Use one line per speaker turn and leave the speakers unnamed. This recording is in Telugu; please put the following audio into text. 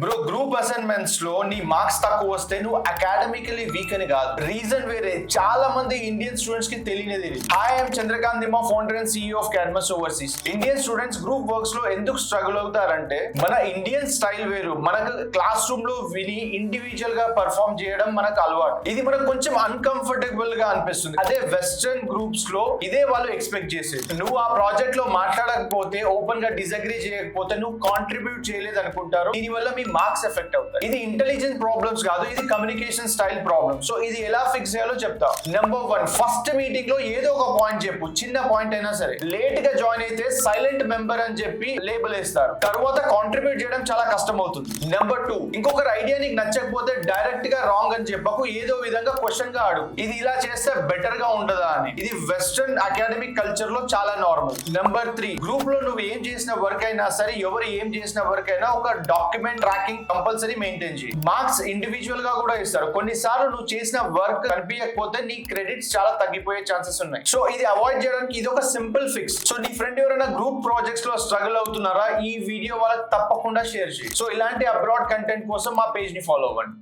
బ్రో గ్రూప్ అసైన్మెంట్స్ లో నీ మార్క్స్ తక్కువ వస్తే నువ్వు అకాడమికలీ వీక్ అని కాదు, రీజన్ వేరే. చాలా మంది ఇండియన్ స్టూడెంట్స్ కి తెలియనేది. Hi, I'm Chandrakanth Nimma, founder and CEO of Cadmus Overseas. Indian students group works లో ఎందుకు స్ట్రగుల్ అవుతారంటే, మన ఇండియన్ స్టైల్ వేరు. మనకు క్లాస్ రూమ్ లో విని ఇండివిజువల్ గా పర్ఫార్మ్ చేయడం మనకు అలవాటు. ఇది మనకు కొంచెం అన్కంఫర్టబుల్ గా అనిపిస్తుంది. అదే వెస్టర్న్ గ్రూప్స్ లో ఇదే వాళ్ళు ఎక్స్పెక్ట్ చేసేది. నువ్వు ఆ ప్రాజెక్ట్ లో మాట్లాడకపోతే, ఓపెన్ గా డిసగ్రీ చేయకపోతే నువ్వు కాంట్రిబ్యూట్ చేయలేదు అనుకుంటారు. దీనివల్ల మీ మార్క్స్ ఎఫెక్ట్ అవుతాయి. ఇది ఇంటెలిజెన్స్ ప్రాబ్లమ్స్ కాదు, ఇది కమ్యూనికేషన్ స్టైల్ ప్రాబ్లమ్. సో ఇది ఎలా ఫిక్స్ చేయాలో చెప్తా. నెంబర్ 1, ఫస్ట్ మీటింగ్ లో ఏదో ఒక పాయింట్ చెప్పు, చిన్న పాయింట్ అయినా సరే. లేట్ గా జాయిన్ అయితే సైలెంట్ మెంబర్ అని చెప్పి లేబుల్ వేస్తారు, తర్వాత కాంట్రిబ్యూట్ చేయడం చాలా కష్టం అవుతుంది. నెంబర్ 2, ఇంకొకరి ఐడియా నీకు నచ్చకపోతే డైరెక్ట్ గా రాంగ్ అని చెప్పకు, ఏదో విధంగా క్వశ్చన్ గా అడుగు, ఇది ఇలా చేస్తే బెటర్ గా ఉండదా అని. ఇది వెస్టర్న్ అకాడమిక్ కల్చర్ లో చాలా నార్మల్. నెంబర్ 3, గ్రూప్ లో నువ్వు ఏం చేసిన వర్క్ అయినా సరే, ఎవరు ఏం చేసిన వర్క్ అయినా ఒక డాక్యుమెంట్ ట్రాకింగ్ కంపల్సరీ మెయింటైన్ చేయి. మార్క్స్ ఇండివిజువల్ గా కూడా ఇస్తారు. కొన్నిసార్లు నువ్వు చేసిన వర్క్ కనిపించకపోతే నీ క్రెడిట్స్ చాలా తగ్గిపోయే ఛాన్సెస్ ఉన్నాయి. సో ఇది అవాయిడ్ చేయడానికి ఇది ఒక సింపుల్ ఫిక్స్. సో నీ ఫ్రెండ్ ఎవరైనా గ్రూప్ ప్రాజెక్ట్స్ లో స్ట్రగుల్ అవుతున్నారా, ఈ వీడియో వాళ్ళకి తప్పకుండా షేర్ చేయి. సో ఇలాంటి అబ్రాడ్ కంటెంట్ కోసం మా పేజ్ ని ఫాలో అవ్వండి.